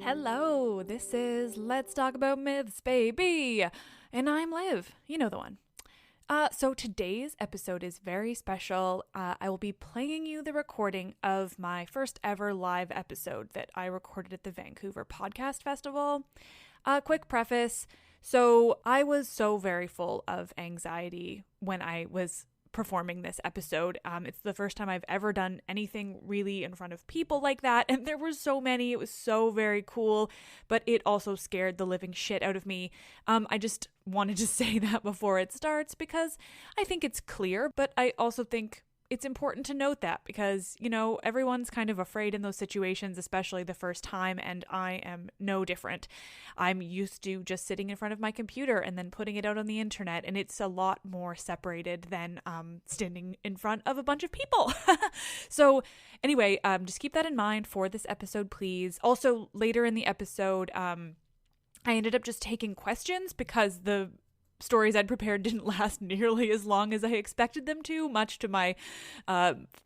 Hello, this is Let's Talk About Myths, baby, and I'm Liv, you know the one. So today's episode is very special. I will be playing you the recording of my first ever live episode that I recorded at the Vancouver Podcast Festival. Quick preface. So I was so very full of anxiety when I was performing this episode. It's the first time I've ever done anything really in front of people like that, and there were so many. It was so very cool, but it also scared the living shit out of me. I just wanted to say that before it starts because I think it's clear, but I also think it's important to note that because, you know, everyone's kind of afraid in those situations, especially the first time, and I am no different. I'm used to just sitting in front of my computer and then putting it out on the internet, and it's a lot more separated than standing in front of a bunch of people. So anyway, just keep that in mind for this episode, please. Also, later in the episode, I ended up just taking questions because the stories I'd prepared didn't last nearly as long as I expected them to, much to my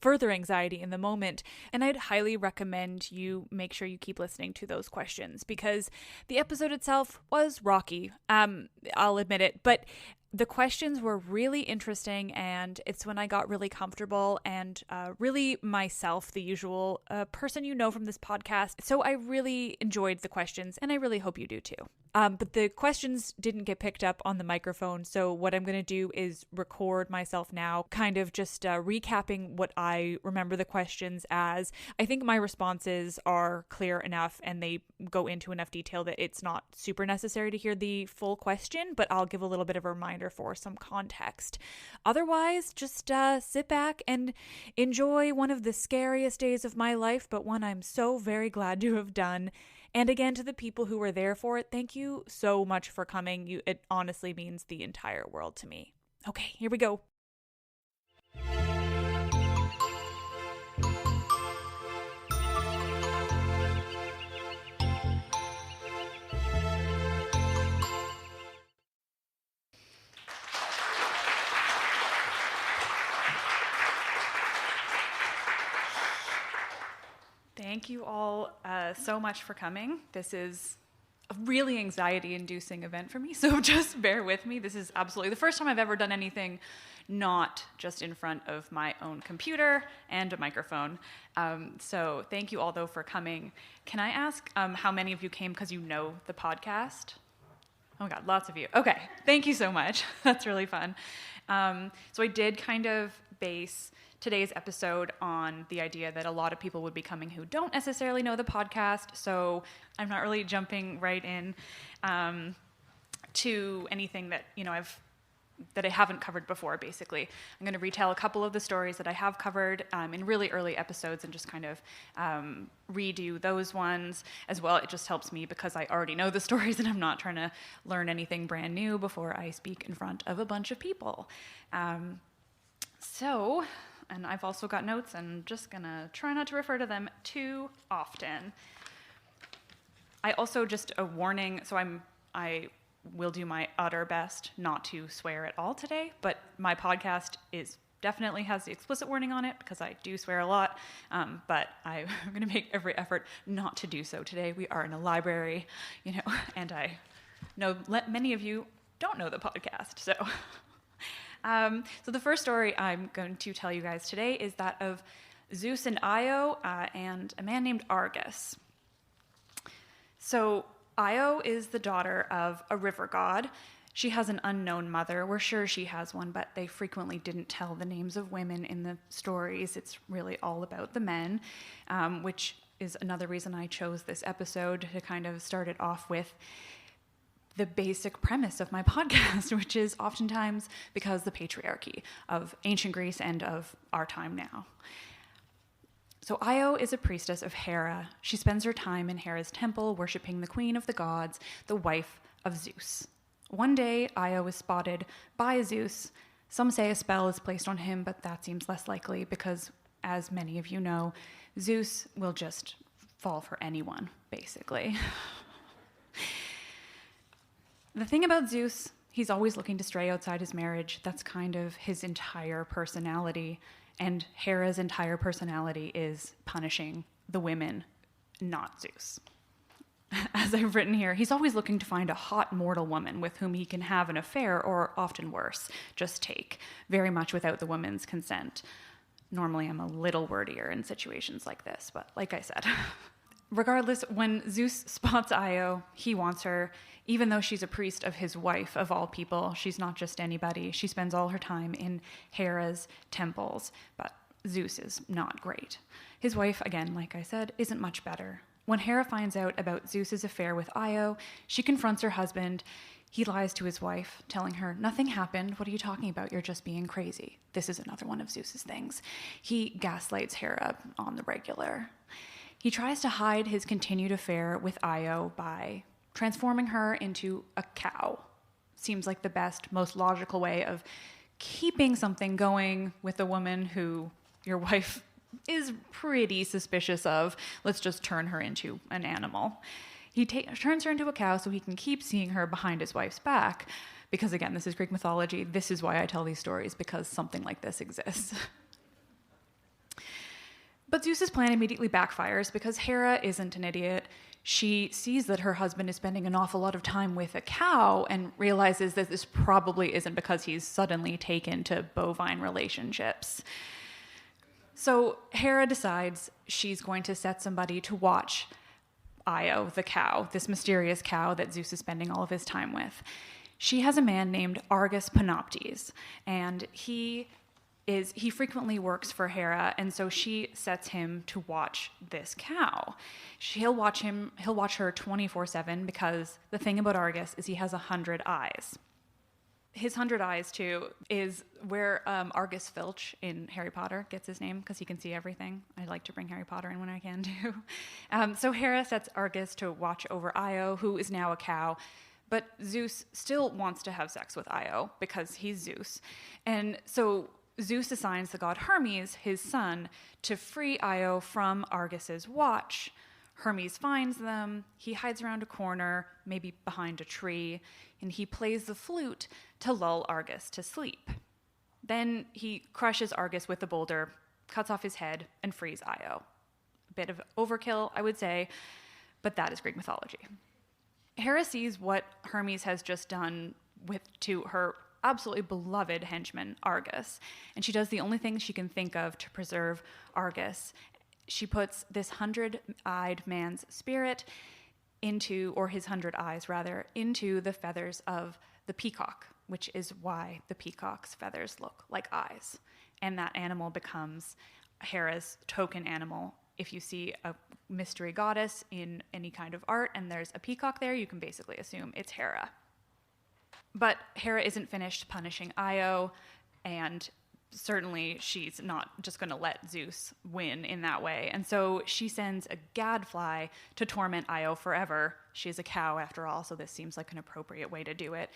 further anxiety in the moment. And I'd highly recommend you make sure you keep listening to those questions because the episode itself was rocky. I'll admit it, but the questions were really interesting, and it's when I got really comfortable and really myself, the usual person you know from this podcast. So I really enjoyed the questions, and I really hope you do too. But the questions didn't get picked up on the microphone, so what I'm going to do is record myself now, kind of just recapping what I remember the questions as. I think my responses are clear enough, and they go into enough detail that it's not super necessary to hear the full question, but I'll give a little bit of a reminder for some context. Otherwise, just sit back and enjoy one of the scariest days of my life, but one I'm so very glad to have done. And again, to the people who were there for it, thank you so much for coming. It honestly means the entire world to me. Okay, here we go. Thank you all so much for coming. This is a really anxiety-inducing event for me, so just bear with me. This is absolutely the first time I've ever done anything not just in front of my own computer and a microphone. So thank you all, though, for coming. Can I ask how many of you came because you know the podcast? Oh my God, lots of you. Okay, thank you so much. That's really fun. So I did kind of base today's episode on the idea that a lot of people would be coming who don't necessarily know the podcast, so I'm not really jumping right in to anything that I haven't covered before. Basically, I'm going to retell a couple of the stories that I have covered in really early episodes and just kind of redo those ones as well. It just helps me because I already know the stories and I'm not trying to learn anything brand new before I speak in front of a bunch of people. And I've also got notes and just gonna try not to refer to them too often. I also, just a warning, so I will do my utter best not to swear at all today, but my podcast definitely has the explicit warning on it because I do swear a lot, but I'm gonna make every effort not to do so today. We are in a library, and I know many of you don't know the podcast, so... So the first story I'm going to tell you guys today is that of Zeus and Io and a man named Argus. So Io is the daughter of a river god. She has an unknown mother. We're sure she has one, but they frequently didn't tell the names of women in the stories. It's really all about the men, which is another reason I chose this episode to kind of start it off with the basic premise of my podcast, which is oftentimes because the patriarchy of ancient Greece and of our time now. So Io is a priestess of Hera. She spends her time in Hera's temple, worshiping the queen of the gods, the wife of Zeus. One day, Io is spotted by Zeus. Some say a spell is placed on him, but that seems less likely because, as many of you know, Zeus will just fall for anyone, basically. The thing about Zeus He's always looking to stray outside his marriage. That's kind of his entire personality. And Hera's entire personality is punishing the women, not Zeus. As I've written here, he's always looking to find a hot mortal woman with whom he can have an affair, or often worse, just take, very much without the woman's consent. Normally I'm a little wordier in situations like this, but like I said. Regardless, when Zeus spots Io, he wants her, even though she's a priest of his wife, of all people. She's not just anybody. She spends all her time in Hera's temples, but Zeus is not great. His wife, again, like I said, isn't much better. When Hera finds out about Zeus's affair with Io, she confronts her husband. He lies to his wife, telling her, "Nothing happened. What are you talking about? You're just being crazy." This is another one of Zeus's things. He gaslights Hera on the regular. He tries to hide his continued affair with Io by transforming her into a cow. Seems like the best, most logical way of keeping something going with a woman who your wife is pretty suspicious of. Let's just turn her into an animal. He turns her into a cow so he can keep seeing her behind his wife's back. Because again, this is Greek mythology. This is why I tell these stories, because something like this exists. But Zeus's plan immediately backfires because Hera isn't an idiot. She sees that her husband is spending an awful lot of time with a cow and realizes that this probably isn't because he's suddenly taken to bovine relationships. So Hera decides she's going to set somebody to watch Io, the cow, this mysterious cow that Zeus is spending all of his time with. She has a man named Argus Panoptes, and he frequently works for Hera, and so she sets him to watch this cow. He'll watch her 24/7 because the thing about Argus is he has 100 eyes. His 100 eyes, too, is where Argus Filch in Harry Potter gets his name, because he can see everything. I like to bring Harry Potter in when I can, too. So Hera sets Argus to watch over Io, who is now a cow, but Zeus still wants to have sex with Io because he's Zeus. And so Zeus assigns the god Hermes, his son, to free Io from Argus's watch. Hermes finds them, he hides around a corner, maybe behind a tree, and he plays the flute to lull Argus to sleep. Then he crushes Argus with a boulder, cuts off his head, and frees Io. A bit of overkill, I would say, but that is Greek mythology. Hera sees what Hermes has just done to her absolutely beloved henchman, Argus, and she does the only thing she can think of to preserve Argus. She puts this 100-eyed man's spirit or his 100 eyes rather, into the feathers of the peacock, which is why the peacock's feathers look like eyes. And that animal becomes Hera's token animal. If you see a mystery goddess in any kind of art and there's a peacock there, you can basically assume it's Hera. But Hera isn't finished punishing Io, and certainly she's not just going to let Zeus win in that way. And so she sends a gadfly to torment Io forever. She is a cow after all, so this seems like an appropriate way to do it.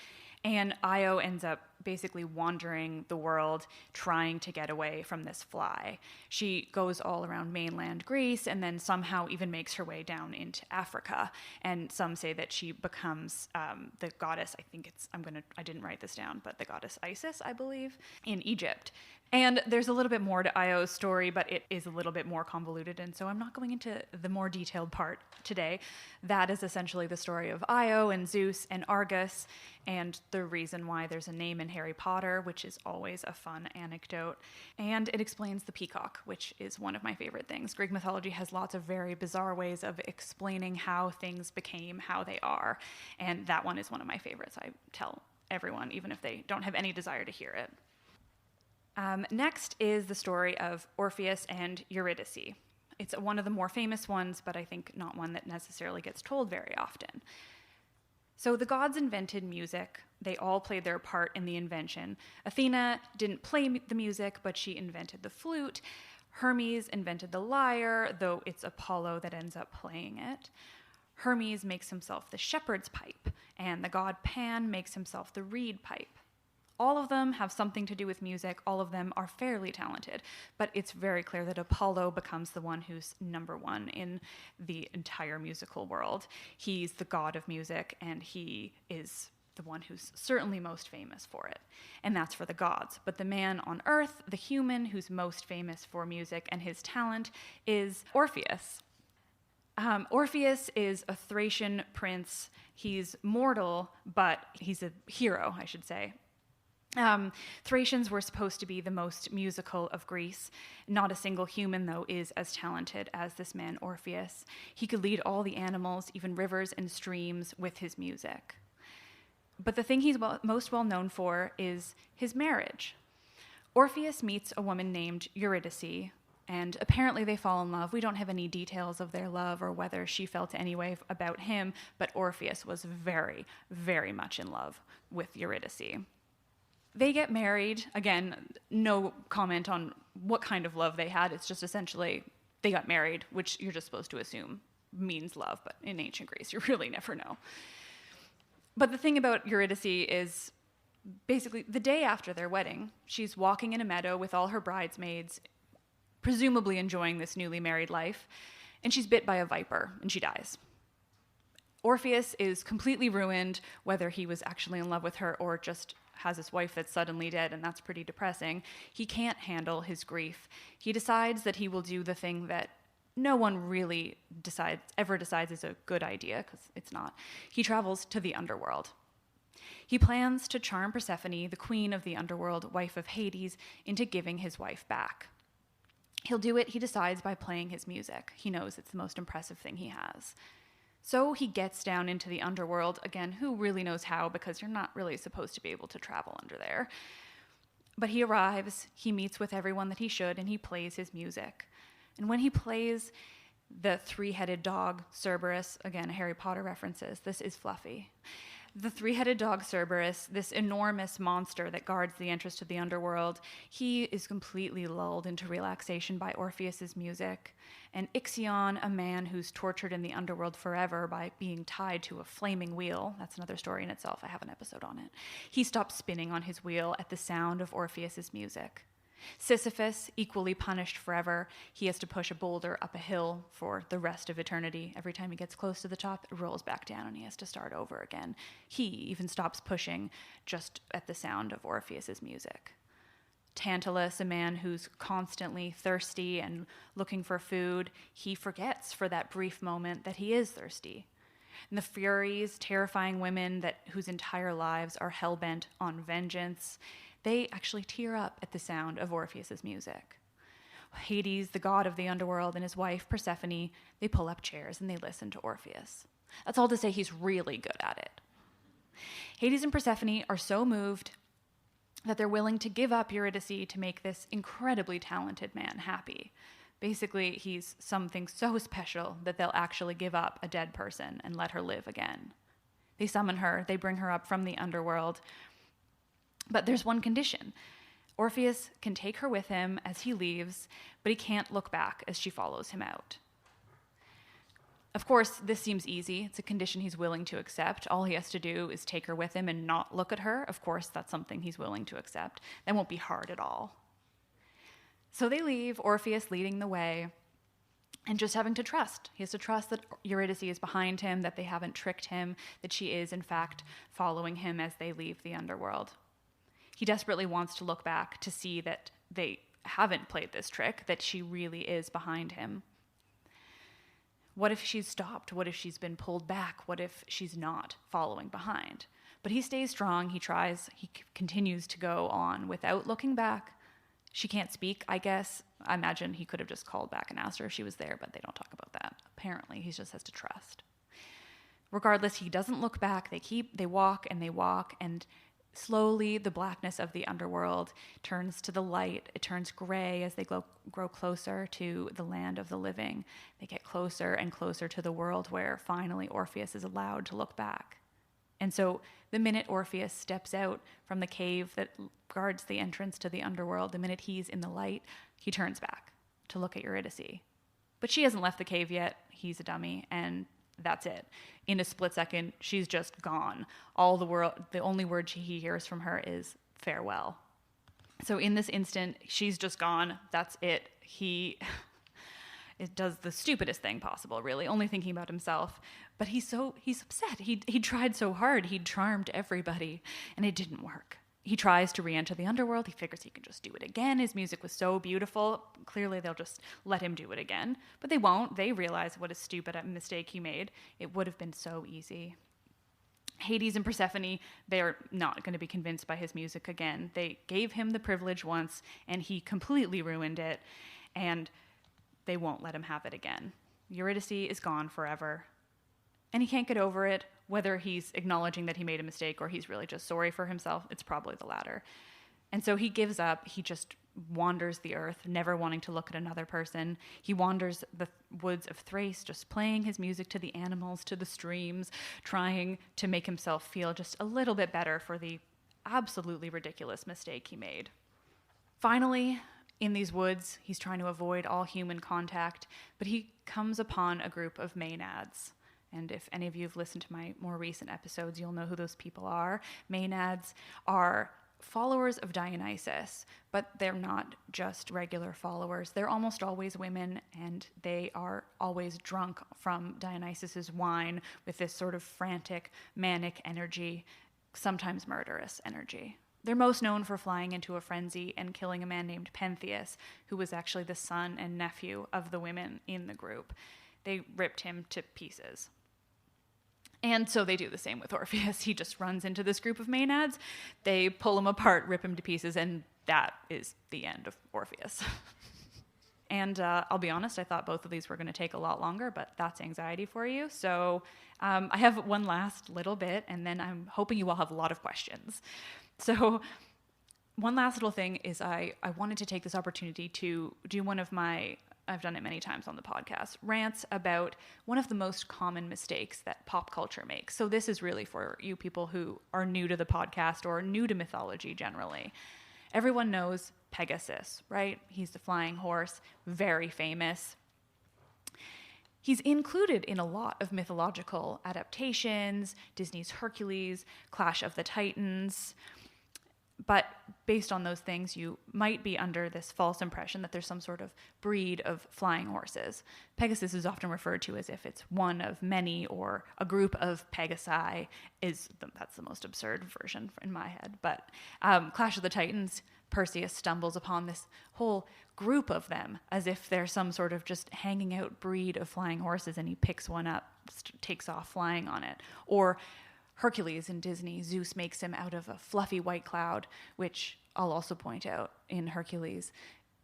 And Io ends up basically wandering the world trying to get away from this fly. She goes all around mainland Greece and then somehow even makes her way down into Africa. And some say that she becomes the goddess, I didn't write this down, but the goddess Isis, I believe, in Egypt. And there's a little bit more to Io's story, but it is a little bit more convoluted, and so I'm not going into the more detailed part today. That is essentially the story of Io and Zeus and Argus, and the reason why there's a name in Harry Potter, which is always a fun anecdote. And it explains the peacock, which is one of my favorite things. Greek mythology has lots of very bizarre ways of explaining how things became how they are, and that one is one of my favorites. I tell everyone, even if they don't have any desire to hear it. Next is the story of Orpheus and Eurydice. It's one of the more famous ones, but I think not one that necessarily gets told very often. So the gods invented music. They all played their part in the invention. Athena didn't play the music, but she invented the flute. Hermes invented the lyre, though it's Apollo that ends up playing it. Hermes makes himself the shepherd's pipe, and the god Pan makes himself the reed pipe. All of them have something to do with music. All of them are fairly talented, but it's very clear that Apollo becomes the one who's number one in the entire musical world. He's the god of music, and he is the one who's certainly most famous for it, and that's for the gods. But the man on earth, the human who's most famous for music and his talent, is Orpheus. Orpheus is a Thracian prince. He's mortal, but he's a hero, I should say. Thracians were supposed to be the most musical of Greece. Not a single human, though, is as talented as this man Orpheus. He could lead all the animals, even rivers and streams, with his music. But the thing he's most well known for is his marriage. Orpheus meets a woman named Eurydice, and apparently they fall in love. We don't have any details of their love or whether she felt any way about him, but Orpheus was very, very much in love with Eurydice. They get married. Again, no comment on what kind of love they had. It's just essentially they got married, which you're just supposed to assume means love, but in ancient Greece, you really never know. But the thing about Eurydice is basically the day after their wedding, she's walking in a meadow with all her bridesmaids, presumably enjoying this newly married life, and she's bit by a viper, and she dies. Orpheus is completely ruined, whether he was actually in love with her or just has his wife that's suddenly dead, and that's pretty depressing. He can't handle his grief. He decides that he will do the thing that no one really ever decides is a good idea, because it's not. He travels to the underworld. He plans to charm Persephone, the queen of the underworld, wife of Hades, into giving his wife back. He'll do it, he decides, by playing his music. He knows it's the most impressive thing he has. So he gets down into the underworld. Again, who really knows how, because you're not really supposed to be able to travel under there. But he arrives, he meets with everyone that he should, and he plays his music. And when he plays the Three-Headed Dog Cerberus, again, Harry Potter references, this is fluffy. The Three-Headed Dog Cerberus, this enormous monster that guards the entrance to the underworld, he is completely lulled into relaxation by Orpheus's music. And Ixion, a man who's tortured in the underworld forever by being tied to a flaming wheel, that's another story in itself, I have an episode on it, he stops spinning on his wheel at the sound of Orpheus's music. Sisyphus, equally punished forever, he has to push a boulder up a hill for the rest of eternity. Every time he gets close to the top, it rolls back down and he has to start over again. He even stops pushing just at the sound of Orpheus's music. Tantalus, a man who's constantly thirsty and looking for food, he forgets for that brief moment that he is thirsty. And the Furies, terrifying women whose entire lives are hell-bent on vengeance, they actually tear up at the sound of Orpheus's music. Hades, the god of the underworld, and his wife, Persephone, they pull up chairs and they listen to Orpheus. That's all to say he's really good at it. Hades and Persephone are so moved that they're willing to give up Eurydice to make this incredibly talented man happy. Basically, he's something so special that they'll actually give up a dead person and let her live again. They summon her, they bring her up from the underworld. But there's one condition. Orpheus can take her with him as he leaves, but he can't look back as she follows him out. Of course, this seems easy. It's a condition he's willing to accept. All he has to do is take her with him and not look at her. Of course, that's something he's willing to accept. That won't be hard at all. So they leave, Orpheus leading the way, and just having to trust. He has to trust that Eurydice is behind him, that they haven't tricked him, that she is, in fact, following him as they leave the underworld. He desperately wants to look back to see that they haven't played this trick, that she really is behind him. What if she's stopped? What if she's been pulled back? What if she's not following behind? But he stays strong. He tries. He continues to go on without looking back. She can't speak, I guess. I imagine he could have just called back and asked her if she was there, but they don't talk about that. Apparently, he just has to trust. Regardless, he doesn't look back. They walk, and slowly the blackness of the underworld turns to the light. It turns gray as they grow closer to the land of the living. They get closer and closer to the world where finally Orpheus is allowed to look back. And so the minute Orpheus steps out from the cave that guards the entrance to the underworld, the minute he's in the light, he turns back to look at Eurydice. But she hasn't left the cave yet. He's a dummy, and that's it. In a split second, she's just gone. The only word he hears from her is farewell. So in this instant, she's just gone. That's it. It does the stupidest thing possible, really, only thinking about himself. But he's upset. He tried so hard. He charmed everybody, and it didn't work. He tries to re-enter the underworld. He figures he can just do it again. His music was so beautiful. Clearly, they'll just let him do it again. But they won't. They realize what a stupid mistake he made. It would have been so easy. Hades and Persephone, they're not going to be convinced by his music again. They gave him the privilege once, and he completely ruined it, and they won't let him have it again. Eurydice is gone forever, and he can't get over it, whether he's acknowledging that he made a mistake or he's really just sorry for himself. It's probably the latter. And so he gives up. He just wanders the earth, never wanting to look at another person. He wanders the woods of Thrace, just playing his music to the animals, to the streams, trying to make himself feel just a little bit better for the absolutely ridiculous mistake he made. Finally, in these woods, he's trying to avoid all human contact, but he comes upon a group of Maenads. And if any of you have listened to my more recent episodes, you'll know who those people are. Maenads are followers of Dionysus, but they're not just regular followers. They're almost always women, and they are always drunk from Dionysus's wine with this sort of frantic, manic energy, sometimes murderous energy. They're most known for flying into a frenzy and killing a man named Pentheus, who was actually the son and nephew of the women in the group. They ripped him to pieces. And so they do the same with Orpheus. He just runs into this group of Maenads. They pull him apart, rip him to pieces, and that is the end of Orpheus. And I'll be honest, I thought both of these were going to take a lot longer, but that's anxiety for you. So I have one last little bit, and then I'm hoping you all have a lot of questions. So one last little thing is I wanted to take this opportunity to do one of my, I've done it many times on the podcast, rants about one of the most common mistakes that pop culture makes. So this is really for you people who are new to the podcast or new to mythology generally. Everyone knows Pegasus, right? He's the flying horse, very famous. He's included in a lot of mythological adaptations, Disney's Hercules, Clash of the Titans. But based on those things, you might be under this false impression that there's some sort of breed of flying horses. Pegasus is often referred to as if it's one of many or a group of Pegasi. That's the most absurd version in my head. But Clash of the Titans, Perseus stumbles upon this whole group of them as if they're some sort of just hanging out breed of flying horses, and he picks one up, takes off flying on it. Or Hercules in Disney, Zeus makes him out of a fluffy white cloud, which I'll also point out in Hercules.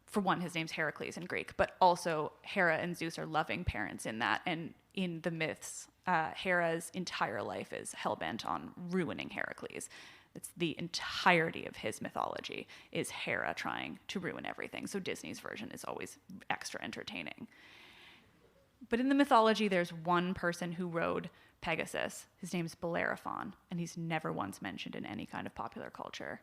For one, his name's Heracles in Greek, but also Hera and Zeus are loving parents in that. And in the myths, Hera's entire life is hellbent on ruining Heracles. It's the entirety of his mythology is Hera trying to ruin everything. So Disney's version is always extra entertaining. But in the mythology, there's one person who rode Pegasus. His name's Bellerophon, and he's never once mentioned in any kind of popular culture.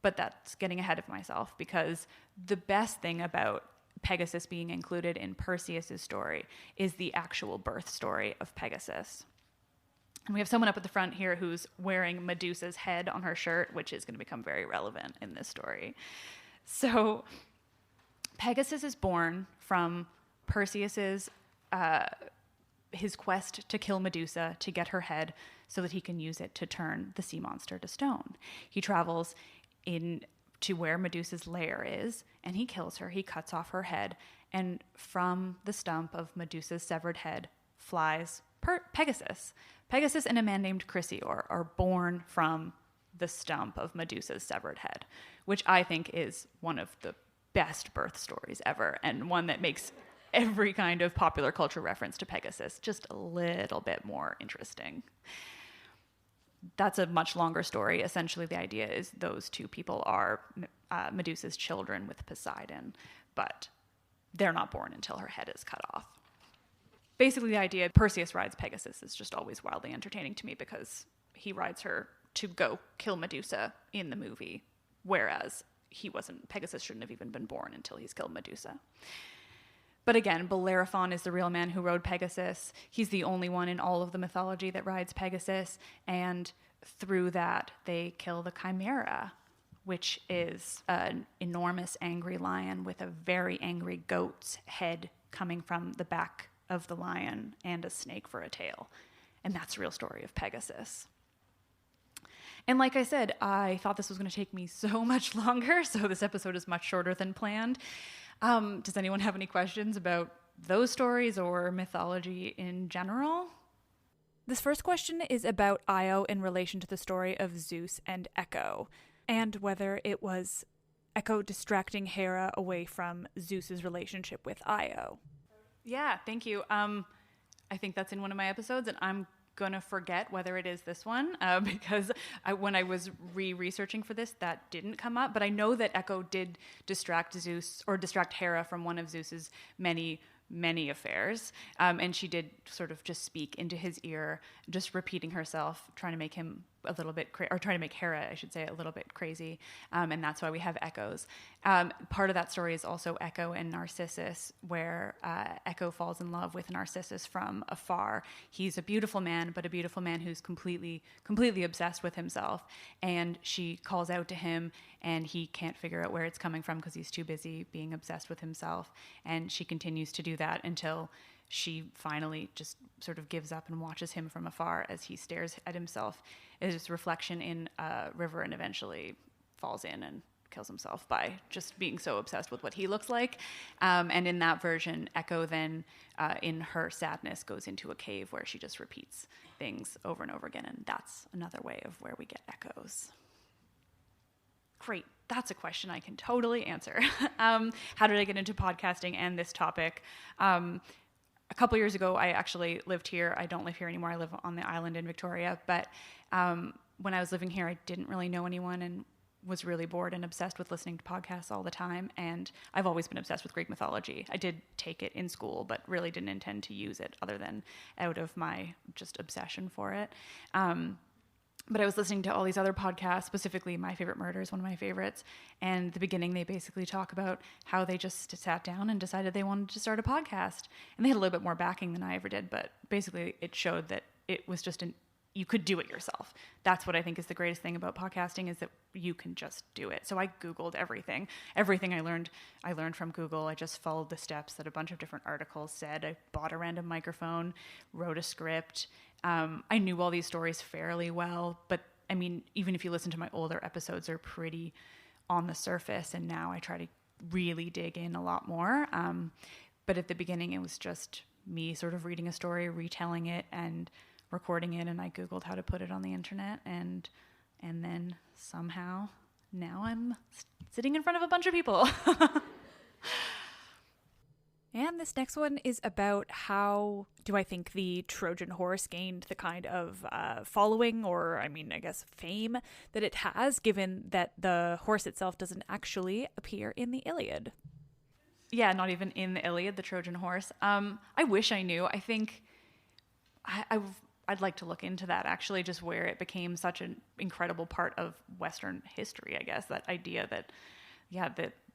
But that's getting ahead of myself, because the best thing about Pegasus being included in Perseus' story is the actual birth story of Pegasus. And we have someone up at the front here who's wearing Medusa's head on her shirt, which is going to become very relevant in this story. So Pegasus is born from Perseus's his quest to kill Medusa to get her head so that he can use it to turn the sea monster to stone. He travels in to where Medusa's lair is, and he kills her. He cuts off her head, and from the stump of Medusa's severed head flies Pegasus. Pegasus and a man named Chrysaor are born from the stump of Medusa's severed head, which I think is one of the best birth stories ever, and one that makes every kind of popular culture reference to Pegasus just a little bit more interesting. That's a much longer story. Essentially, the idea is those two people are Medusa's children with Poseidon, but they're not born until her head is cut off. Basically, the idea Perseus rides Pegasus is just always wildly entertaining to me, because he rides her to go kill Medusa in the movie, whereas Pegasus shouldn't have even been born until he's killed Medusa. But again, Bellerophon is the real man who rode Pegasus. He's the only one in all of the mythology that rides Pegasus, and through that, they kill the Chimera, which is an enormous angry lion with a very angry goat's head coming from the back of the lion and a snake for a tail. And that's the real story of Pegasus. And like I said, I thought this was going to take me so much longer, so this episode is much shorter than planned. Does anyone have any questions about those stories or mythology in general? This first question is about Io in relation to the story of Zeus and Echo, and whether it was Echo distracting Hera away from Zeus's relationship with Io. Yeah, thank you. I think that's in one of my episodes, and I'm going to forget whether it is this one because when I was researching for this, that didn't come up. But I know that Echo did distract Zeus or distract Hera from one of Zeus's many affairs. And she did sort of just speak into his ear, just repeating herself, trying to make him a little bit, or trying to make Hera, I should say, a little bit crazy. And that's why we have echoes. Part of that story is also Echo and Narcissus, where Echo falls in love with Narcissus from afar. He's a beautiful man, but a beautiful man who's completely obsessed with himself. And she calls out to him, and he can't figure out where it's coming from because he's too busy being obsessed with himself. And she continues to do that until she finally just sort of gives up and watches him from afar as he stares at himself as his reflection in a river, and eventually falls in and kills himself by just being so obsessed with what he looks like. And in that version, Echo then, in her sadness, goes into a cave where she just repeats things over and over again. And that's another way of where we get echoes. Great. That's a question I can totally answer. How did I get into podcasting and this topic? A couple years ago, I actually lived here. I don't live here anymore. I live on the island in Victoria. But when I was living here, I didn't really know anyone and was really bored and obsessed with listening to podcasts all the time. And I've always been obsessed with Greek mythology. I did take it in school, but really didn't intend to use it other than out of my just obsession for it. But I was listening to all these other podcasts, specifically My Favorite Murder is one of my favorites. And at the beginning, they basically talk about how they just sat down and decided they wanted to start a podcast. And they had a little bit more backing than I ever did, but basically it showed that it was just you could do it yourself. That's what I think is the greatest thing about podcasting, is that you can just do it. So I Googled everything. Everything I learned from Google. I just followed the steps that a bunch of different articles said. I bought a random microphone, wrote a script. I knew all these stories fairly well, but I mean, even if you listen to my older episodes, they're pretty on the surface, and now I try to really dig in a lot more. But at the beginning, it was just me sort of reading a story, retelling it, and recording it, and I Googled how to put it on the internet, and then somehow now I'm sitting in front of a bunch of people. And this next one is about how do I think the Trojan horse gained the kind of following, or I guess fame that it has, given that the horse itself doesn't actually appear in the Iliad. Yeah, not even in the Iliad, the Trojan horse. I wish I knew. I think I'd like to look into that, actually, just where it became such an incredible part of Western history, I guess, that idea that,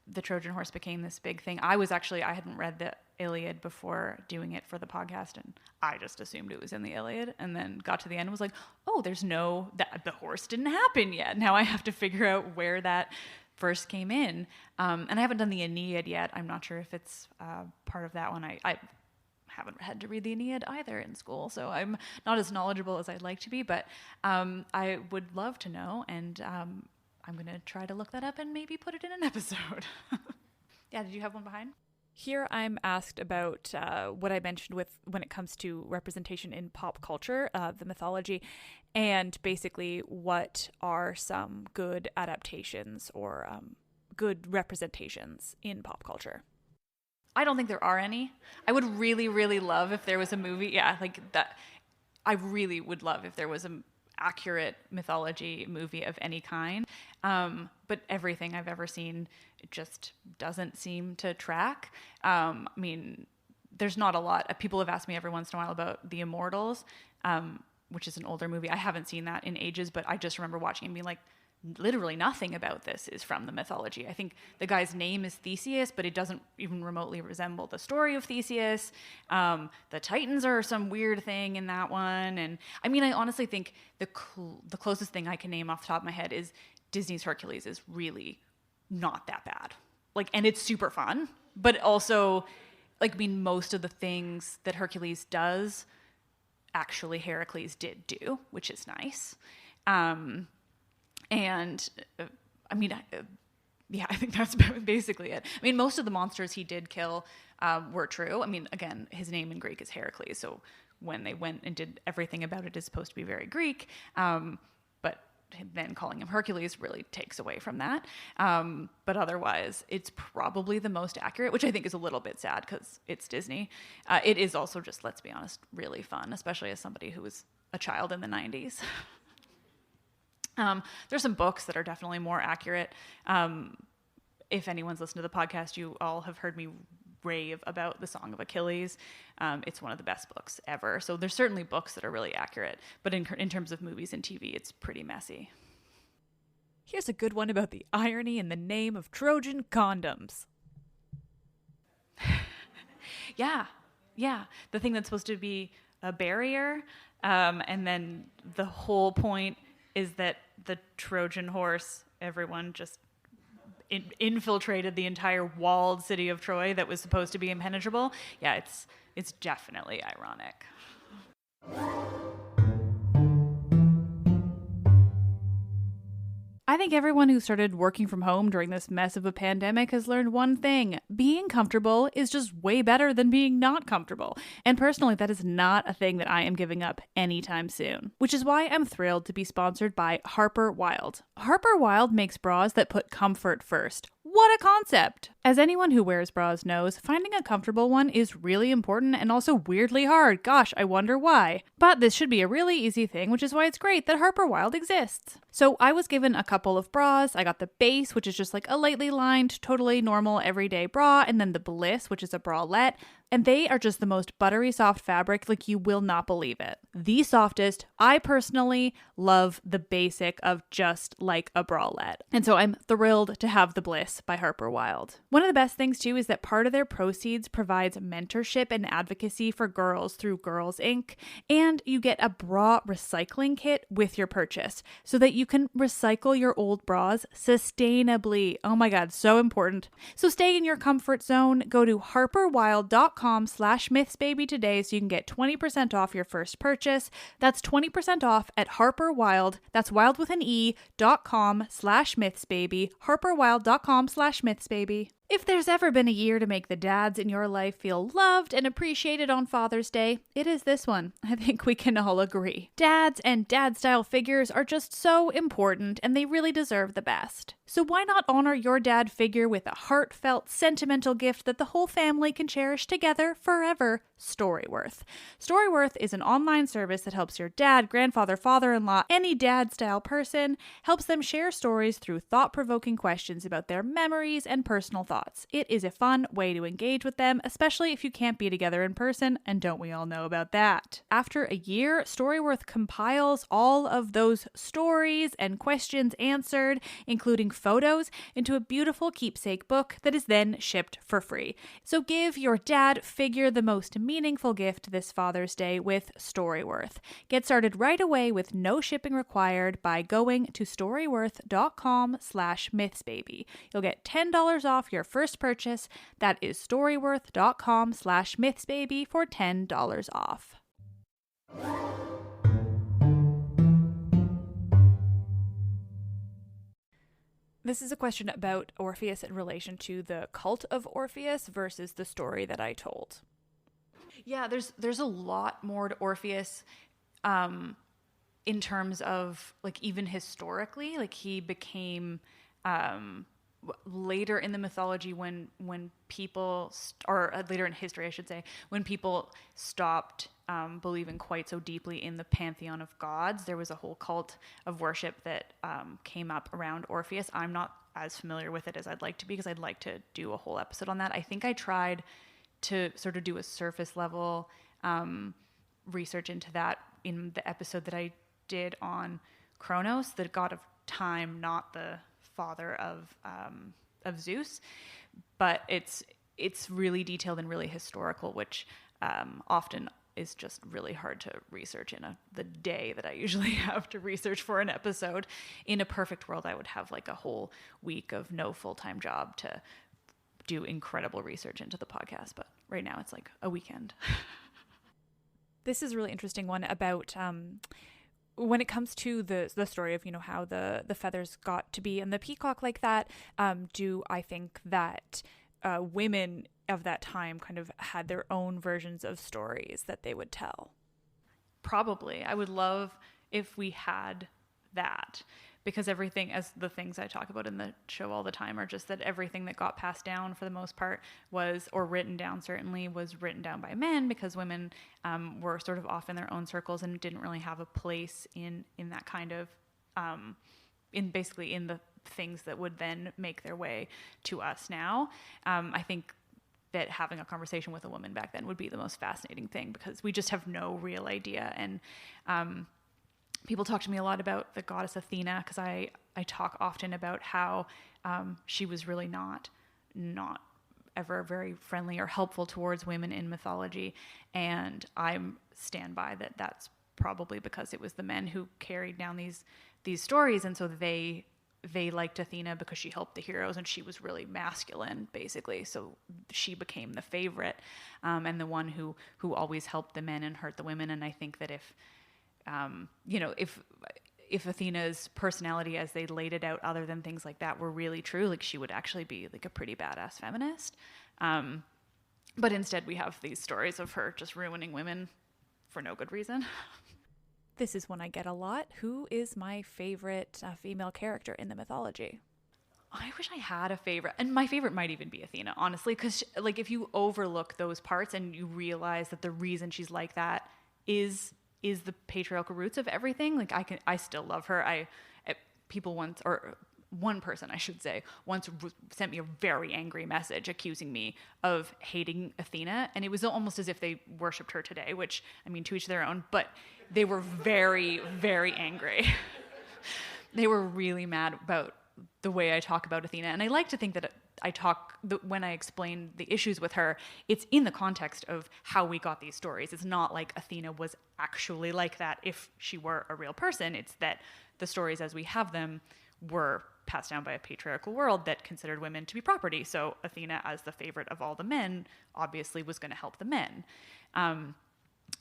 the Trojan horse became this big thing. I hadn't read the Iliad before doing it for the podcast, and I just assumed it was in the Iliad, and then got to the end and was like, oh, the horse didn't happen yet. Now I have to figure out where that first came in. And I haven't done the Aeneid yet. I'm not sure if it's part of that one. I haven't had to read the Aeneid either in school, so I'm not as knowledgeable as I'd like to be, but I would love to know, and I'm going to try to look that up and maybe put it in an episode. Yeah, did you have one behind? Here I'm asked about what I mentioned when it comes to representation in pop culture, the mythology, and basically what are some good adaptations or good representations in pop culture. I don't think there are any. I would really, really love if there was a movie. Yeah, like that. I really would love if there was an accurate mythology movie of any kind. But everything I've ever seen, it just doesn't seem to track. There's not a lot. People have asked me every once in a while about The Immortals, which is an older movie. I haven't seen that in ages, but I just remember watching it and being like, literally nothing about this is from the mythology. I think the guy's name is Theseus, but it doesn't even remotely resemble the story of Theseus. The Titans are some weird thing in that one. And I honestly think the closest thing I can name off the top of my head is Disney's Hercules is really not that bad. And it's super fun, but also like, I mean, most of the things that Hercules does, actually Heracles did do, which is nice. And I mean, yeah, I think that's basically it. I mean, most of the monsters he did kill were true. I mean, again, his name in Greek is Heracles, so when they went and did everything about it is supposed to be very Greek. But then calling him Hercules really takes away from that. But otherwise, it's probably the most accurate, which I think is a little bit sad because it's Disney. It is also just, let's be honest, really fun, especially as somebody who was a child in the 90s. There's some books that are definitely more accurate. If anyone's listened to the podcast, you all have heard me rave about the Song of Achilles. It's one of the best books ever. So there's certainly books that are really accurate, but in terms of movies and TV, it's pretty messy. Here's a good one about the irony in the name of Trojan condoms. Yeah. The thing that's supposed to be a barrier, and then the whole point is that the Trojan horse, everyone just infiltrated the entire walled city of Troy that was supposed to be impenetrable. Yeah, it's definitely ironic. I think everyone who started working from home during this mess of a pandemic has learned one thing. Being comfortable is just way better than being not comfortable. And personally, that is not a thing that I am giving up anytime soon. Which is why I'm thrilled to be sponsored by Harper Wilde. Harper Wilde makes bras that put comfort first. What a concept! As anyone who wears bras knows, finding a comfortable one is really important and also weirdly hard. Gosh, I wonder why. But this should be a really easy thing, which is why it's great that Harper Wilde exists. So I was given a couple of bras. I got the base, which is just like a lightly lined, totally normal everyday bra, and then the Bliss, which is a bralette. And they are just the most buttery soft fabric, like you will not believe it. The softest. I personally love the basic of just like a bralette. And so I'm thrilled to have the Bliss by Harper Wilde. One of the best things too is that part of their proceeds provides mentorship and advocacy for girls through Girls Inc. And you get a bra recycling kit with your purchase so that you can recycle your old bras sustainably. Oh my God, so important. So stay in your comfort zone. Go to harperwilde.com/mythsbaby today so you can get 20% off your first purchase. That's 20% off at Harper Wilde. That's wild with an E.com/mythsbaby. harperwilde.com/mythsbaby. If there's ever been a year to make the dads in your life feel loved and appreciated on Father's Day, it is this one. I think we can all agree. Dads and dad-style figures are just so important, and they really deserve the best. So why not honor your dad figure with a heartfelt, sentimental gift that the whole family can cherish together forever? Storyworth. Storyworth is an online service that helps your dad, grandfather, father-in-law, any dad-style person, helps them share stories through thought-provoking questions about their memories and personal thoughts. It is a fun way to engage with them, especially if you can't be together in person, and don't we all know about that? After a year, Storyworth compiles all of those stories and questions answered, including photos, into a beautiful keepsake book that is then shipped for free. So give your dad figure the most meaningful gift this Father's Day with Storyworth. Get started right away with no shipping required by going to storyworth.com/mythsbaby. You'll get $10 off your first purchase. That is storyworth.com/mythsbaby for $10 off. This is a question about Orpheus in relation to the cult of Orpheus versus the story that I told. Yeah, there's a lot more to Orpheus in terms of, like, even historically. Like, he became later in the mythology when people later in history I should say, when people stopped believing quite so deeply in the pantheon of gods, there was a whole cult of worship that came up around Orpheus. I'm not as familiar with it as I'd like to be, because I'd like to do a whole episode on that. I think I tried to sort of do a surface level research into that in the episode that I did on Kronos, the god of time, not the father of Zeus, but it's really detailed and really historical, which often is just really hard to research in the day that I usually have to research for an episode. In a perfect world, I would have like a whole week of no full-time job to do incredible research into the podcast, but right now it's like a weekend. This is a really interesting one about when it comes to the story of, how the feathers got to be and the peacock like that. Do I think that women of that time kind of had their own versions of stories that they would tell? Probably. I would love if we had that, because everything, as the things I talk about in the show all the time, are just that everything that got passed down for the most part was, or written down certainly, was written down by men, because women were sort of off in their own circles and didn't really have a place in that kind of, in the things that would then make their way to us now. I think that having a conversation with a woman back then would be the most fascinating thing, because we just have no real idea. And people talk to me a lot about the goddess Athena, because I talk often about how she was really not ever very friendly or helpful towards women in mythology. And I stand by that that's probably because it was the men who carried down these stories. And so they liked Athena because she helped the heroes, and she was really masculine, basically. So she became the favorite, and the one who always helped the men and hurt the women. And I think that if Athena's personality, as they laid it out, other than things like that, were really true, like, she would actually be like a pretty badass feminist. But instead we have these stories of her just ruining women for no good reason. This is one I get a lot. Who is my favorite female character in the mythology? I wish I had a favorite. And my favorite might even be Athena, honestly, because like, if you overlook those parts and you realize that the reason she's like that is the patriarchal roots of everything. Like, I still love her. One person, I should say, once sent me a very angry message accusing me of hating Athena. And it was almost as if they worshipped her today, which, I mean, to each their own, but they were very, very angry. They were really mad about the way I talk about Athena. And I like to think that when I explain the issues with her, it's in the context of how we got these stories. It's not like Athena was actually like that if she were a real person. It's that the stories as we have them were passed down by a patriarchal world that considered women to be property. So Athena, as the favorite of all the men, obviously was going to help the men.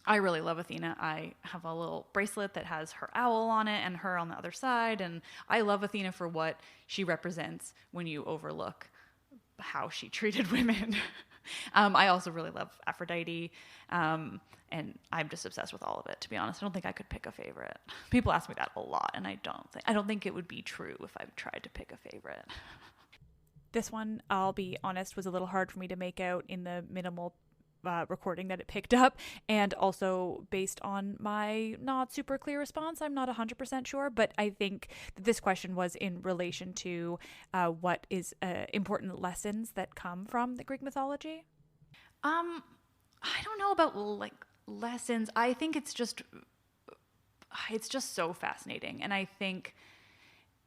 I really love Athena. I have a little bracelet that has her owl on it and her on the other side. And I love Athena for what she represents when you overlook how she treated women. I also really love Aphrodite. And I'm just obsessed with all of it, to be honest. I don't think I could pick a favorite. People ask me that a lot, and I don't think it would be true if I tried to pick a favorite. This one, I'll be honest, was a little hard for me to make out in the minimal recording that it picked up, and also based on my not super clear response, I'm not 100% sure, but I think that this question was in relation to what is important lessons that come from the Greek mythology. I don't know about like lessons. I think it's just so fascinating, and I think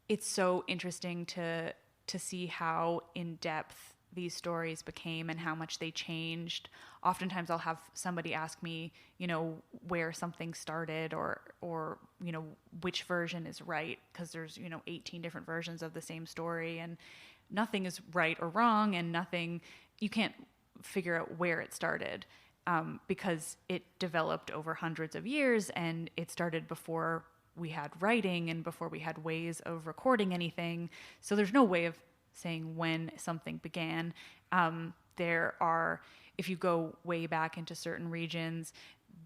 it's so interesting to see how in depth these stories became and how much they changed. Oftentimes I'll have somebody ask me, where something started or which version is right, because there's 18 different versions of the same story, and nothing is right or wrong, and you can't figure out where it started. Because it developed over hundreds of years, and it started before we had writing and before we had ways of recording anything. So there's no way of saying when something began. If you go way back into certain regions,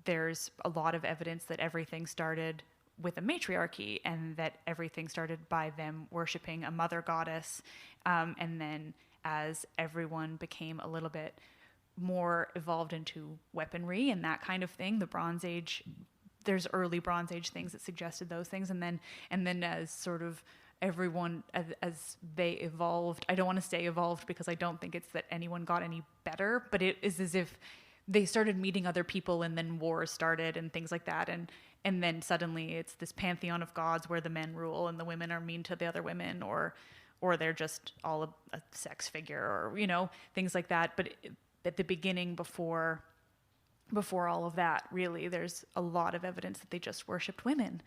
there's a lot of evidence that everything started with a matriarchy, and that everything started by them worshiping a mother goddess. And then as everyone became a little bit more evolved into weaponry and that kind of thing, the Bronze Age, there's early Bronze Age things that suggested those things, and then as sort of everyone as they evolved, I don't want to say evolved because I don't think it's that anyone got any better, but it is as if they started meeting other people, and then wars started and things like that, and then suddenly it's this pantheon of gods where the men rule and the women are mean to the other women, or they're just all a sex figure, or things like that. But at the beginning, before all of that, really, there's a lot of evidence that they just worshipped women.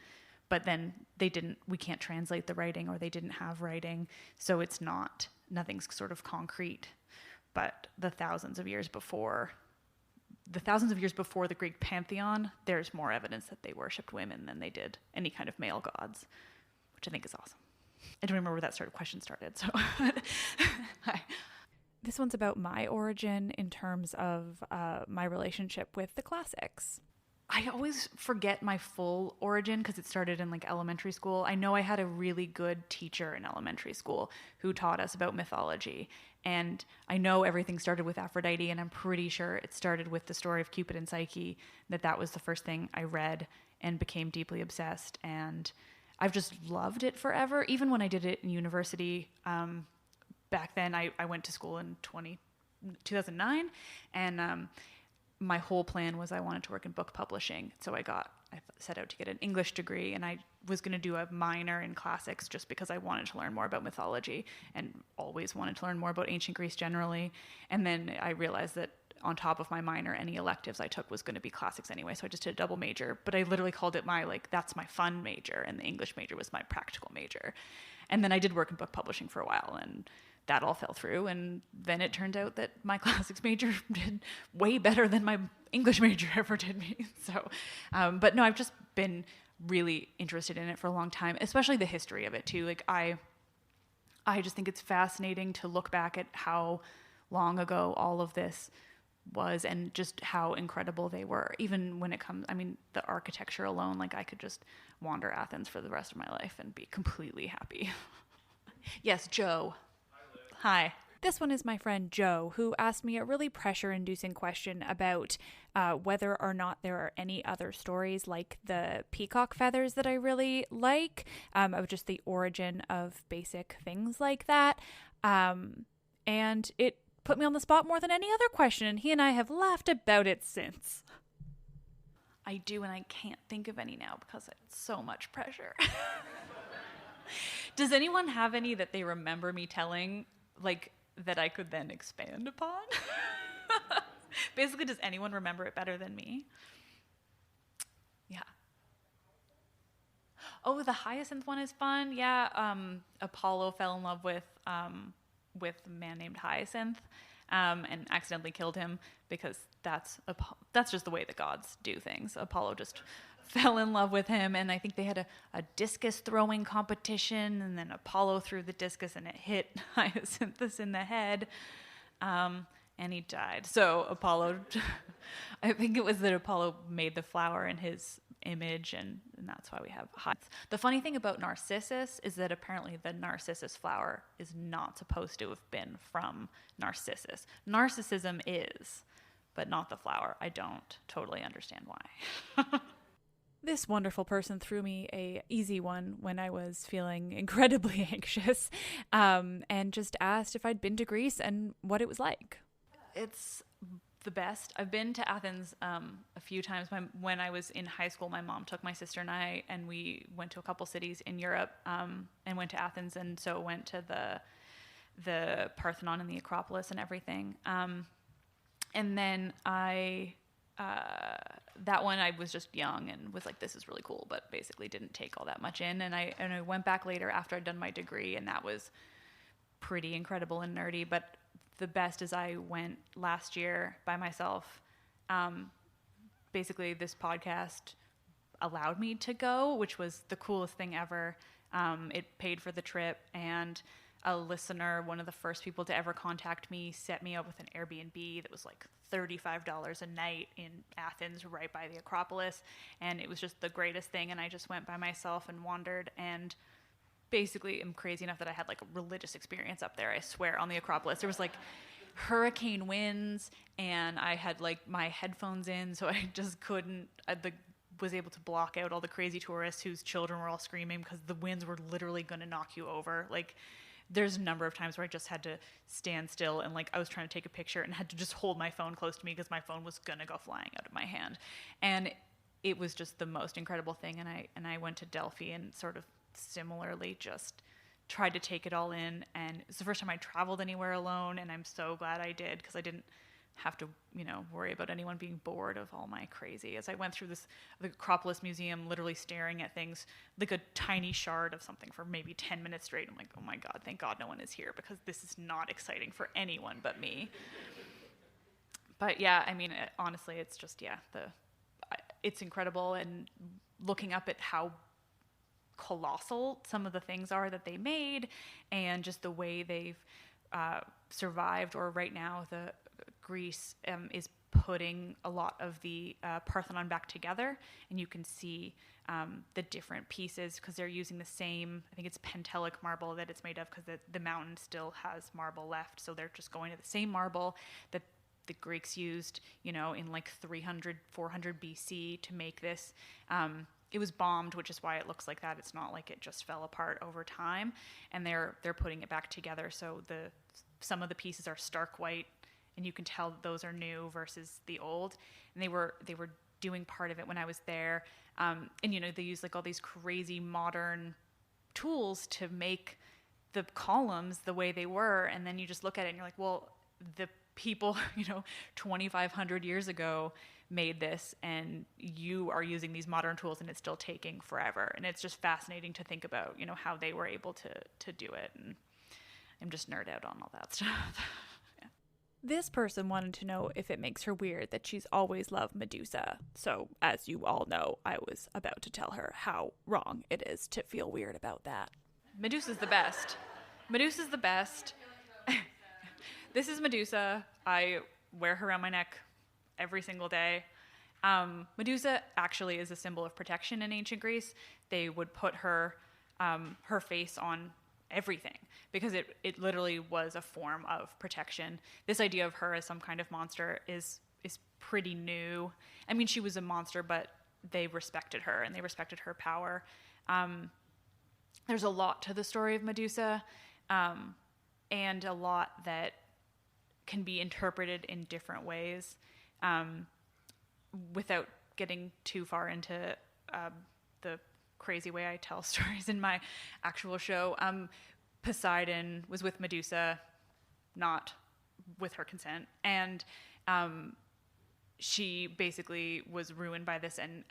But then we can't translate the writing, or they didn't have writing. So nothing's sort of concrete But the thousands of years before the Greek pantheon, there's more evidence that they worshipped women than they did any kind of male gods, which I think is awesome. I don't remember where that sort of question started. So hi. This one's about my origin in terms of my relationship with the classics. I always forget my full origin because it started in like elementary school. I know I had a really good teacher in elementary school who taught us about mythology. And I know everything started with Aphrodite, and I'm pretty sure it started with the story of Cupid and Psyche, that was the first thing I read and became deeply obsessed. And I've just loved it forever. Even when I did it in university, back then I went to school in 2009, and my whole plan was I wanted to work in book publishing. So I set out to get an English degree, and I was going to do a minor in classics just because I wanted to learn more about mythology and always wanted to learn more about ancient Greece generally. And then I realized that on top of my minor, any electives I took was going to be classics anyway. So I just did a double major, but I literally called it that's my fun major. And the English major was my practical major. And then I did work in book publishing for a while, and that all fell through. And then it turned out that my classics major did way better than my English major ever did me. So, but no, I've just been really interested in it for a long time, especially the history of it too. Like I just think it's fascinating to look back at how long ago all of this was and just how incredible they were. Even when it comes, the architecture alone, like I could just wander Athens for the rest of my life and be completely happy. Yes, Joe. Hi. This one is my friend Joe, who asked me a really pressure-inducing question about whether or not there are any other stories like the peacock feathers that I really like, of just the origin of basic things like that. And it put me on the spot more than any other question, and he and I have laughed about it since. I do, and I can't think of any now because it's so much pressure. Does anyone have any that they remember me telling, like, that I could then expand upon? Basically, does anyone remember it better than me? Yeah. Oh, the hyacinth one is fun. Yeah, Apollo fell in love with a man named Hyacinth, and accidentally killed him because that's just the way the gods do things. Apollo just fell in love with him, and I think they had a discus throwing competition, and then Apollo threw the discus and it hit Hyacinthus in the head, and he died. So Apollo, I think it was that Apollo made the flower in his image, and that's why we have Hyacinth. The funny thing about Narcissus is that apparently the Narcissus flower is not supposed to have been from Narcissus. Narcissism is, but not the flower. I don't totally understand why. This wonderful person threw me a easy one when I was feeling incredibly anxious, and just asked if I'd been to Greece and what it was like. It's the best. I've been to Athens a few times. When I was in high school, my mom took my sister and I, and we went to a couple cities in Europe, and went to Athens, and so went to the Parthenon and the Acropolis and everything. And then that one I was just young and was like, this is really cool, but basically didn't take all that much in. And I went back later after I'd done my degree, and that was pretty incredible and nerdy. But the best is I went last year by myself. Basically, this podcast allowed me to go, which was the coolest thing ever. It paid for the trip, and a listener, one of the first people to ever contact me, set me up with an Airbnb that was like $35 a night in Athens, right by the Acropolis. And it was just the greatest thing. And I just went by myself and wandered, and basically am crazy enough that I had like a religious experience up there, I swear, on the Acropolis. There was like hurricane winds, and I had like my headphones in, so I just couldn't, was able to block out all the crazy tourists whose children were all screaming because the winds were literally going to knock you over. Like, there's a number of times where I just had to stand still, and like I was trying to take a picture and had to just hold my phone close to me because my phone was gonna go flying out of my hand. And it was just the most incredible thing. And I went to Delphi and sort of similarly just tried to take it all in. And it's the first time I traveled anywhere alone, and I'm so glad I did, because I didn't have to, worry about anyone being bored of all my crazy. As I went through the Acropolis Museum, literally staring at things like a tiny shard of something for maybe 10 minutes straight. I'm like, oh my God, thank God no one is here, because this is not exciting for anyone but me. But yeah, I mean, honestly, it's just, it's incredible. And looking up at how colossal some of the things are that they made, and just the way they've survived, or right now Greece is putting a lot of the Parthenon back together, and you can see the different pieces, because they're using the same, I think it's Pentelic marble that it's made of, because the mountain still has marble left, so they're just going to the same marble that the Greeks used, in like 300, 400 BC to make this. It was bombed, which is why it looks like that. It's not like it just fell apart over time, and they're putting it back together. So some of the pieces are stark white, and you can tell that those are new versus the old. And they were doing part of it when I was there. And they use like all these crazy modern tools to make the columns the way they were. And then you just look at it and you're like, well, the people, 2,500 years ago made this, and you are using these modern tools, and it's still taking forever. And it's just fascinating to think about, how they were able to do it. And I'm just nerd out on all that stuff. Yeah. This person wanted to know if it makes her weird that she's always loved Medusa. So, as you all know, I was about to tell her how wrong it is to feel weird about that. Medusa's the best. Medusa's the best. This is Medusa. I wear her around my neck every single day. Medusa actually is a symbol of protection in ancient Greece. They would put her face on everything, because it literally was a form of protection. This idea of her as some kind of monster is pretty new. I mean, she was a monster, but they respected her, and they respected her power. There's a lot to the story of Medusa, and a lot that can be interpreted in different ways, without getting too far into the crazy way I tell stories in my actual show. Poseidon was with Medusa, not with her consent, and she basically was ruined by this, and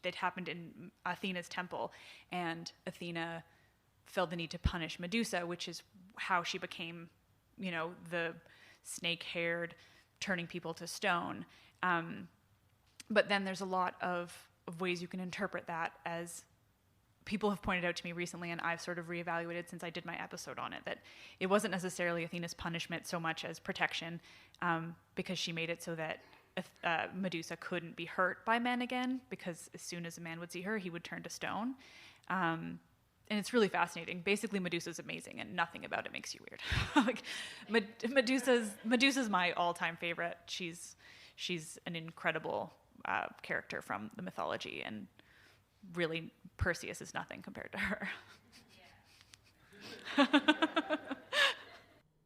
it happened in Athena's temple, and Athena felt the need to punish Medusa, which is how she became, the snake-haired, turning people to stone. But then there's a lot of ways you can interpret that, as people have pointed out to me recently, and I've sort of reevaluated since I did my episode on it, that it wasn't necessarily Athena's punishment so much as protection, because she made it so that Medusa couldn't be hurt by men again, because as soon as a man would see her, he would turn to stone. And it's really fascinating. Basically, Medusa's amazing, and nothing about it makes you weird. Like, Medusa's my all-time favorite. She's an incredible character from the mythology, and really, Perseus is nothing compared to her.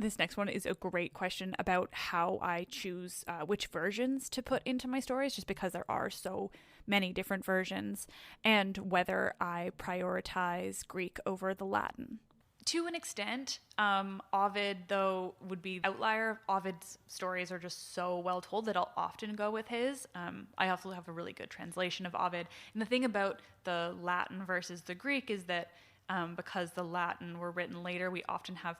This next one is a great question about how I choose which versions to put into my stories, just because there are so many different versions, and whether I prioritize Greek over the Latin. To an extent, Ovid, though, would be the outlier. Ovid's stories are just so well told that I'll often go with his. I also have a really good translation of Ovid. And the thing about the Latin versus the Greek is that because the Latin were written later, we often have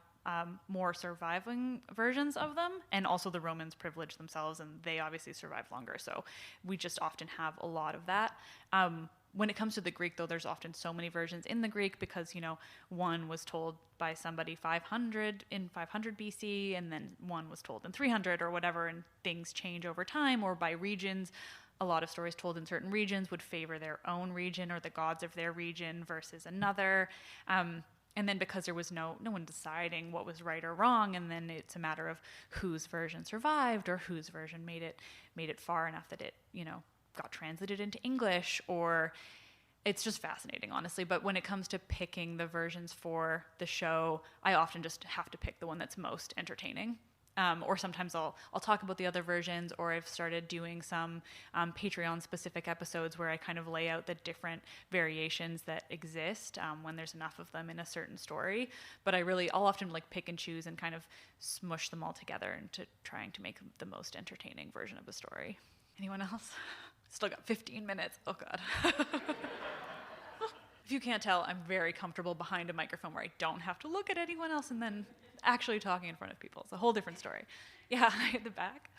more surviving versions of them, and also the Romans privileged themselves, and they obviously survived longer, so we just often have a lot of that. When it comes to the Greek, though, there's often so many versions in the Greek, because one was told by somebody 500 BC, and then one was told in 300 or whatever, and things change over time, or by regions. A lot of stories told in certain regions would favor their own region or the gods of their region versus another. And then because there was no one deciding what was right or wrong, and then it's a matter of whose version survived, or whose version made it far enough that it, got translated into English, or it's just fascinating, honestly. But when it comes to picking the versions for the show, I often just have to pick the one that's most entertaining. Or sometimes I'll talk about the other versions, or I've started doing some Patreon specific episodes where I kind of lay out the different variations that exist when there's enough of them in a certain story. But I'll often like pick and choose and kind of smush them all together into trying to make the most entertaining version of a story. Anyone else? Still got 15 minutes. Oh God. If you can't tell, I'm very comfortable behind a microphone where I don't have to look at anyone else and then actually talking in front of people. It's a whole different story. Yeah, at the back.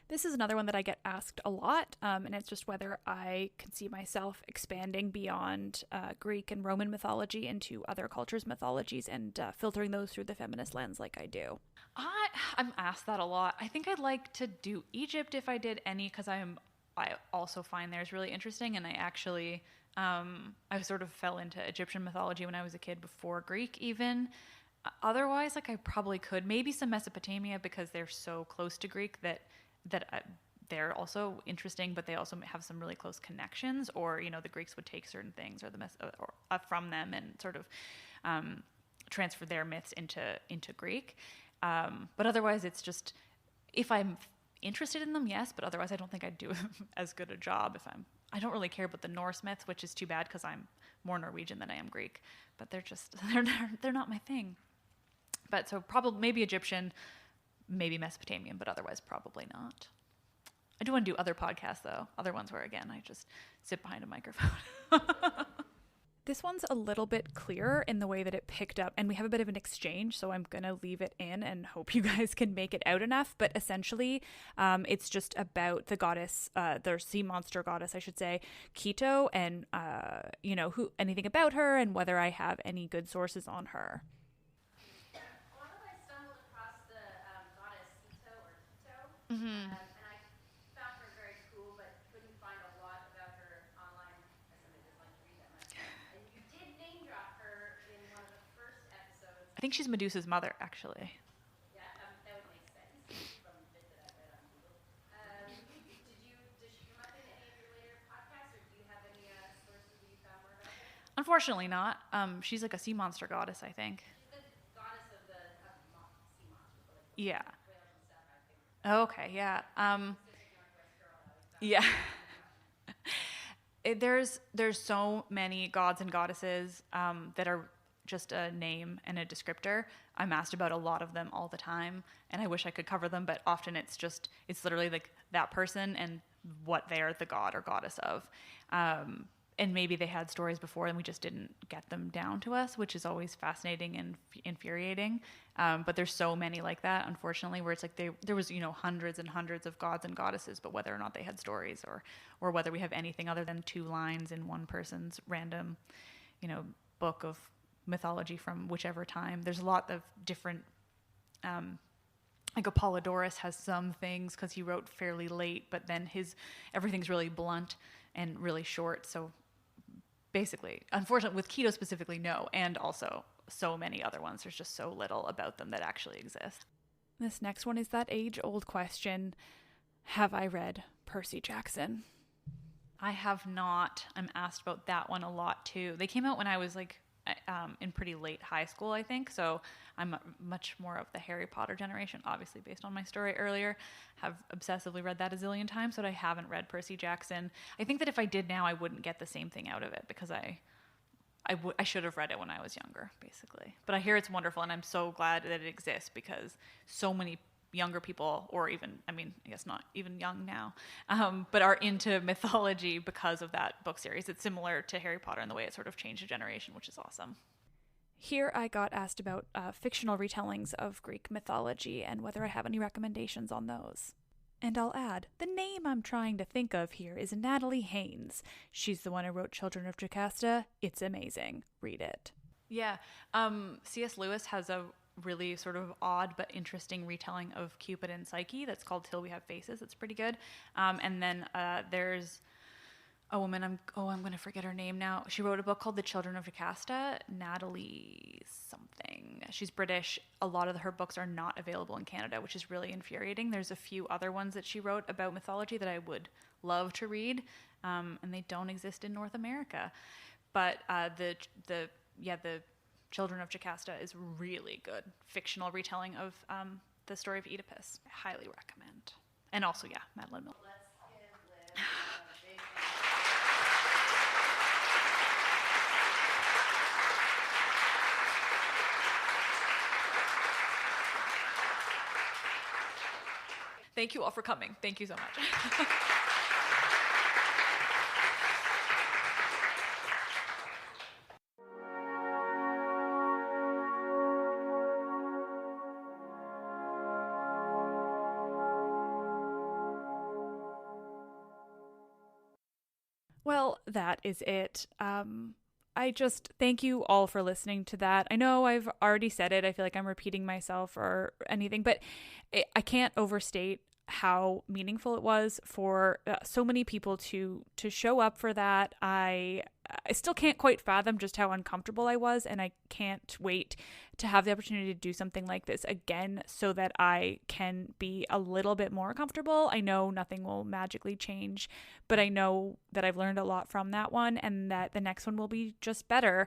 This is another one that I get asked a lot, and it's just whether I can see myself expanding beyond Greek and Roman mythology into other cultures' mythologies and filtering those through the feminist lens like I do. I'm asked that a lot. I think I'd like to do Egypt if I did any, because I also find theirs really interesting, and I actually... I sort of fell into Egyptian mythology when I was a kid before Greek even. Otherwise, like I probably could. Maybe some Mesopotamia because they're so close to Greek that they're also interesting, but they also have some really close connections. Or the Greeks would take certain things or from them and sort of transfer their myths into Greek. But otherwise, it's just if I'm interested in them, yes. But otherwise, I don't think I'd do as good a job if I don't really care about the Norse myths, which is too bad because I'm more Norwegian than I am Greek. But they're not my thing. But so probably maybe Egyptian, maybe Mesopotamian, but otherwise probably not. I do want to do other podcasts though, other ones where again I just sit behind a microphone. This one's a little bit clearer in the way that it picked up, and we have a bit of an exchange, so I'm going to leave it in and hope you guys can make it out enough. But essentially, it's just about the goddess, the sea monster goddess, I should say, Keto, and, anything about her and whether I have any good sources on her. A lot of I stumbled across the goddess Keto or Keto. Mm-hmm. And I found her very cool, but couldn't find a lot about her online. As somebody doesn't like to read that much. And you did name drop her in one of the first episodes. I think she's Medusa's mother, actually. Yeah, that would make sense from the bit that I read on Google. Did she come up in any of your later podcasts, or do you have any sources that you found more about her? Unfortunately not. She's like a sea monster goddess, I think. She's the goddess of the sea monsters, like Yeah. whales and stuff, I think. Okay, yeah. Pacific Northwest girl, I always found. Yeah. There's so many gods and goddesses that are just a name and a descriptor. I'm asked about a lot of them all the time, and I wish I could cover them, but often it's literally like that person and what they're the god or goddess of. And maybe they had stories before and we just didn't get them down to us, which is always fascinating and infuriating. But there's so many like that, unfortunately, where it's like there was, hundreds and hundreds of gods and goddesses, but whether or not they had stories or whether we have anything other than 2 lines in one person's random, book of mythology from whichever time. There's a lot of different, like Apollodorus has some things because he wrote fairly late, but then everything's really blunt and really short. So basically, unfortunately, with Keto specifically, no, and also so many other ones. There's just so little about them that actually exist. This next one is that age-old question: have I read Percy Jackson? I have not. I'm asked about that one a lot too. They came out when I was like in pretty late high school, I think. So I'm much more of the Harry Potter generation, obviously based on my story earlier. Have obsessively read that a zillion times, but I haven't read Percy Jackson. I think that if I did now, I wouldn't get the same thing out of it because I should have read it when I was younger, basically. But I hear it's wonderful, and I'm so glad that it exists because so many younger people, or even, I guess not even young now, but are into mythology because of that book series. It's similar to Harry Potter in the way it sort of changed a generation, which is awesome. Here I got asked about fictional retellings of Greek mythology and whether I have any recommendations on those. And I'll add, the name I'm trying to think of here is Natalie Haynes. She's the one who wrote Children of Jocasta. It's amazing. Read it. Yeah. C.S. Lewis has a really sort of odd but interesting retelling of Cupid and Psyche that's called Till We Have Faces. It's pretty good. And then there's a woman, I'm going to forget her name now. She wrote a book called The Children of Jocasta, Natalie something. She's British. A lot of her books are not available in Canada, which is really infuriating. There's a few other ones that she wrote about mythology that I would love to read, and they don't exist in North America. But the Children of Jocasta is really good fictional retelling of the story of Oedipus. I highly recommend. And also, yeah, Madeline Miller. Let's give Liv a big Thank you all for coming. Thank you so much. Well, that is it. I just thank you all for listening to that. I know I've already said it. I feel like I'm repeating myself or anything, but I can't overstate how meaningful it was for so many people to show up for that. I still can't quite fathom just how uncomfortable I was, and I can't wait to have the opportunity to do something like this again so that I can be a little bit more comfortable. I know nothing will magically change, but I know that I've learned a lot from that one and that the next one will be just better.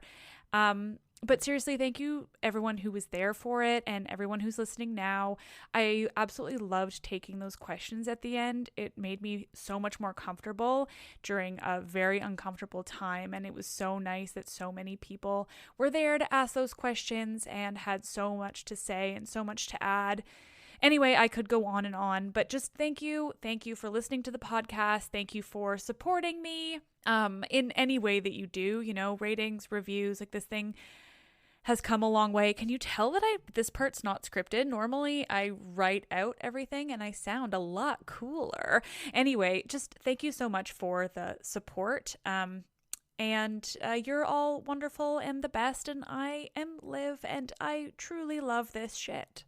But seriously, thank you everyone who was there for it and everyone who's listening now. I absolutely loved taking those questions at the end. It made me so much more comfortable during a very uncomfortable time. And it was so nice that so many people were there to ask those questions and had so much to say and so much to add. Anyway, I could go on, but just thank you. Thank you for listening to the podcast. Thank you for supporting me in any way that you do, ratings, reviews, like this thing has come a long way. Can you tell that this part's not scripted? Normally I write out everything and I sound a lot cooler. Anyway, just thank you so much for the support. And you're all wonderful and the best. And I am Liv and I truly love this shit.